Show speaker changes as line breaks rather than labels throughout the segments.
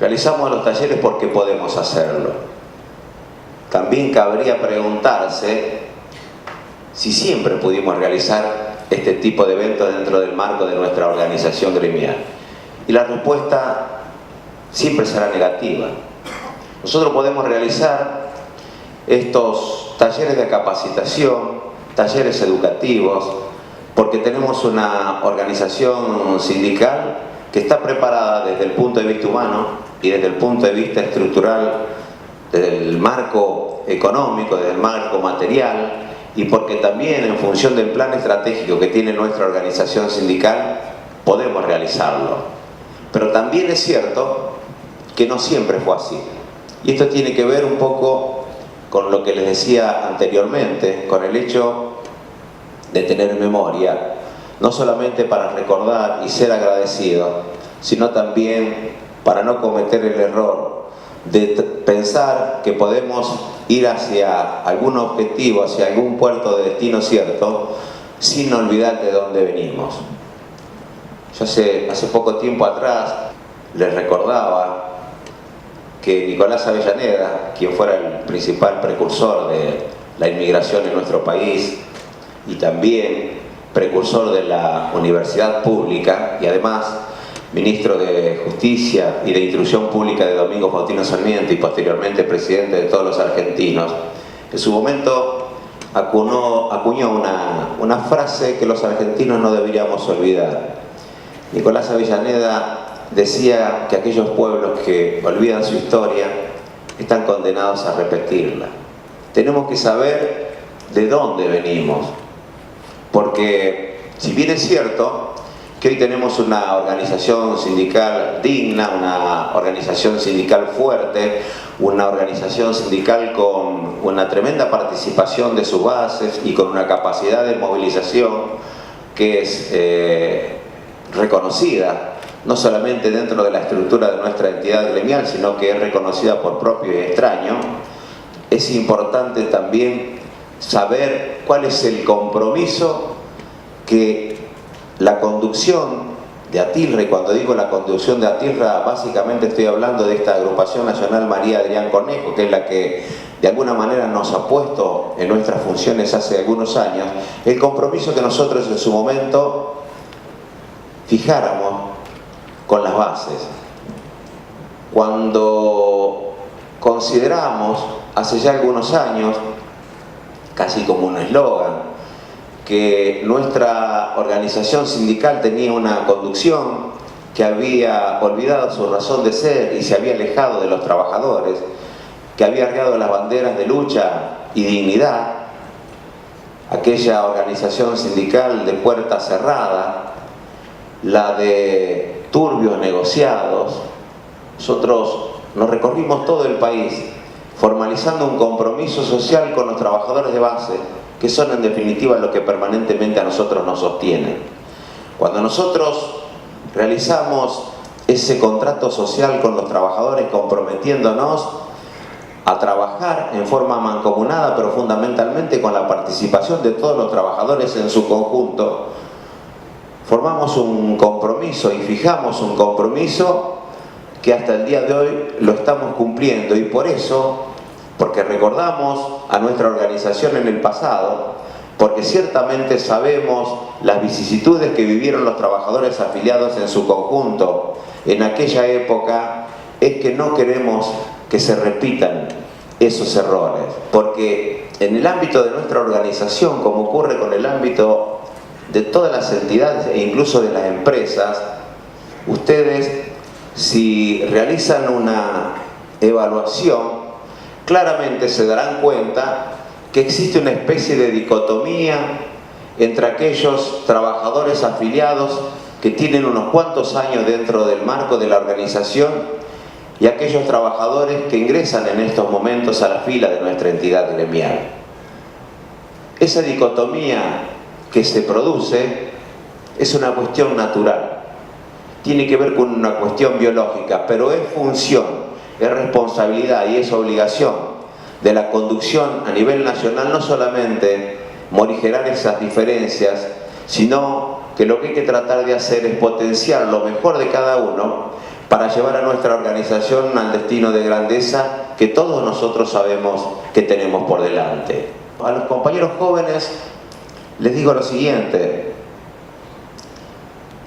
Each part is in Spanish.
Realizamos los talleres porque podemos hacerlo. También cabría preguntarse si siempre pudimos realizar este tipo de eventos dentro del marco de nuestra organización gremial. Y la respuesta siempre será negativa. Nosotros podemos realizar estos talleres de capacitación, talleres educativos, porque tenemos una organización sindical que está preparada desde el punto de vista humano y desde el punto de vista estructural, desde el marco económico, desde el marco material, y porque también en función del plan estratégico que tiene nuestra organización sindical podemos realizarlo. Pero también es cierto que no siempre fue así. Y esto tiene que ver un poco con lo que les decía anteriormente, con el hecho de tener memoria, no solamente para recordar y ser agradecido, sino también para no cometer el error de pensar que podemos ir hacia algún objetivo, hacia algún puerto de destino cierto, sin olvidar de dónde venimos. Yo hace poco tiempo atrás les recordaba que Nicolás Avellaneda, quien fuera el principal precursor de la inmigración en nuestro país y también precursor de la universidad pública y además ministro de Justicia y de Instrucción Pública de Domingo Faustino Sarmiento y posteriormente presidente de todos los argentinos, en su momento acuñó una frase que los argentinos no deberíamos olvidar. Nicolás Avellaneda decía que aquellos pueblos que olvidan su historia están condenados a repetirla. Tenemos que saber de dónde venimos, porque si bien es cierto que hoy tenemos una organización sindical digna, una organización sindical fuerte, una organización sindical con una tremenda participación de sus bases y con una capacidad de movilización que es reconocida, no solamente dentro de la estructura de nuestra entidad gremial, sino que es reconocida por propio y extraño, es importante también saber cuál es el compromiso que la conducción de Atilra, y cuando digo la conducción de Atilra, básicamente estoy hablando de esta agrupación nacional María Adrián Cornejo, que es la que de alguna manera nos ha puesto en nuestras funciones hace algunos años, el compromiso que nosotros en su momento fijáramos con las bases. Cuando consideramos hace ya algunos años, casi como un eslogan, que nuestra organización sindical tenía una conducción que había olvidado su razón de ser y se había alejado de los trabajadores, que había arriado las banderas de lucha y dignidad, aquella organización sindical de puerta cerrada, la de turbios negociados, nosotros nos recorrimos todo el país formalizando un compromiso social con los trabajadores de base, que son en definitiva lo que permanentemente a nosotros nos sostiene. Cuando nosotros realizamos ese contrato social con los trabajadores comprometiéndonos a trabajar en forma mancomunada, pero fundamentalmente con la participación de todos los trabajadores en su conjunto, formamos un compromiso y fijamos un compromiso que hasta el día de hoy lo estamos cumpliendo, y por eso, porque recordamos a nuestra organización en el pasado, porque ciertamente sabemos las vicisitudes que vivieron los trabajadores afiliados en su conjunto en aquella época, es que no queremos que se repitan esos errores, porque en el ámbito de nuestra organización, como ocurre con el ámbito de todas las entidades e incluso de las empresas, ustedes, si realizan una evaluación, claramente se darán cuenta que existe una especie de dicotomía entre aquellos trabajadores afiliados que tienen unos cuantos años dentro del marco de la organización y aquellos trabajadores que ingresan en estos momentos a la fila de nuestra entidad gremial. Esa dicotomía que se produce es una cuestión natural, tiene que ver con una cuestión biológica, pero es función, es responsabilidad y es obligación de la conducción a nivel nacional no solamente morigerar esas diferencias, sino que lo que hay que tratar de hacer es potenciar lo mejor de cada uno para llevar a nuestra organización al destino de grandeza que todos nosotros sabemos que tenemos por delante. A los compañeros jóvenes les digo lo siguiente: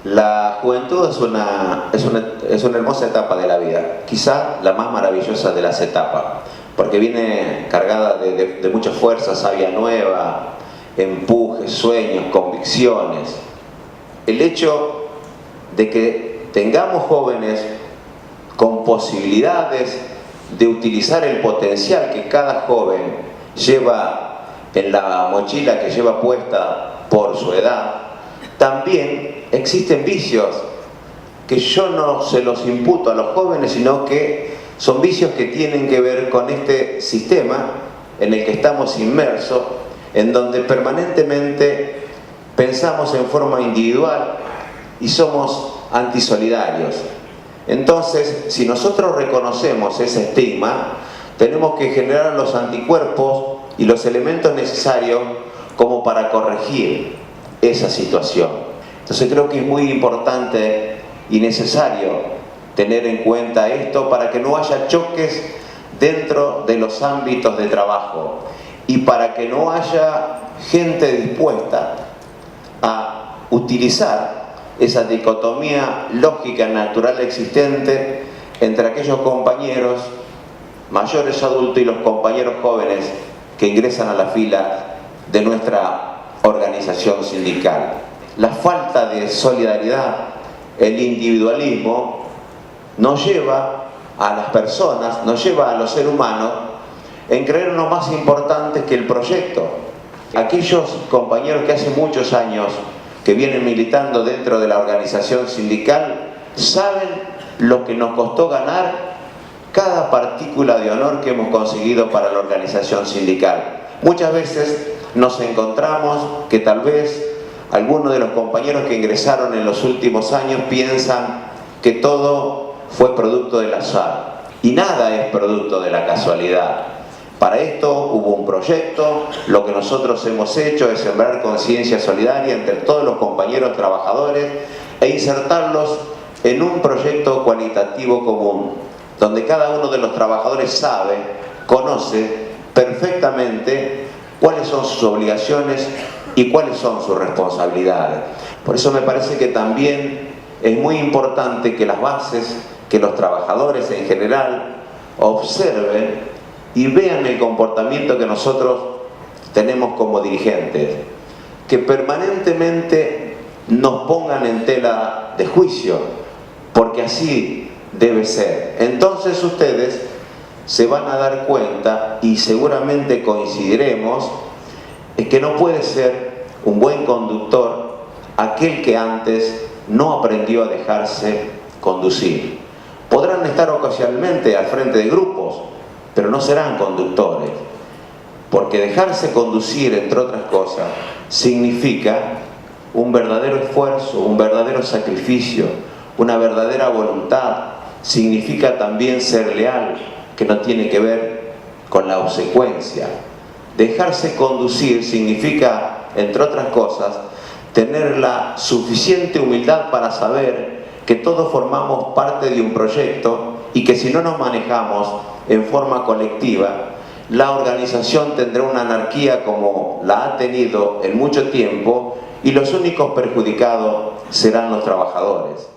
la juventud es una hermosa etapa de la vida, quizá la más maravillosa de las etapas, porque viene cargada de mucha fuerza, savia nueva, empujes, sueños, convicciones. El hecho de que tengamos jóvenes con posibilidades de utilizar el potencial que cada joven lleva en la mochila que lleva puesta por su edad, también existen vicios que yo no se los imputo a los jóvenes, sino que son vicios que tienen que ver con este sistema en el que estamos inmersos, en donde permanentemente pensamos en forma individual y somos antisolidarios. Entonces, si nosotros reconocemos ese estigma, tenemos que generar los anticuerpos y los elementos necesarios como para corregir esa situación. Entonces creo que es muy importante y necesario tener en cuenta esto para que no haya choques dentro de los ámbitos de trabajo y para que no haya gente dispuesta a utilizar esa dicotomía lógica natural existente entre aquellos compañeros mayores adultos y los compañeros jóvenes que ingresan a la fila de nuestra organización sindical. La falta de solidaridad, el individualismo, nos lleva a las personas, nos lleva a los seres humanos en creernos más importantes que el proyecto. Aquellos compañeros que hace muchos años que vienen militando dentro de la organización sindical saben lo que nos costó ganar cada partícula de honor que hemos conseguido para la organización sindical. Muchas veces nos encontramos que tal vez algunos de los compañeros que ingresaron en los últimos años piensan que todo fue producto del azar, y nada es producto de la casualidad. Para esto hubo un proyecto, lo que nosotros hemos hecho es sembrar conciencia solidaria entre todos los compañeros trabajadores e insertarlos en un proyecto cualitativo común, donde cada uno de los trabajadores sabe, conoce perfectamente cuáles son sus obligaciones y cuáles son sus responsabilidades. Por eso me parece que también es muy importante que las bases, que los trabajadores en general observen y vean el comportamiento que nosotros tenemos como dirigentes, que permanentemente nos pongan en tela de juicio, porque así debe ser. Entonces ustedes se van a dar cuenta, y seguramente coincidiremos, es que no puede ser un buen conductor aquel que antes no aprendió a dejarse conducir. Podrán estar ocasionalmente al frente de grupos, pero no serán conductores, porque dejarse conducir, entre otras cosas, significa un verdadero esfuerzo, un verdadero sacrificio, una verdadera voluntad. Significa también ser leal, que no tiene que ver con la obsecuencia. Dejarse conducir significa, entre otras cosas, tener la suficiente humildad para saber que todos formamos parte de un proyecto y que si no nos manejamos en forma colectiva, la organización tendrá una anarquía como la ha tenido en mucho tiempo y los únicos perjudicados serán los trabajadores.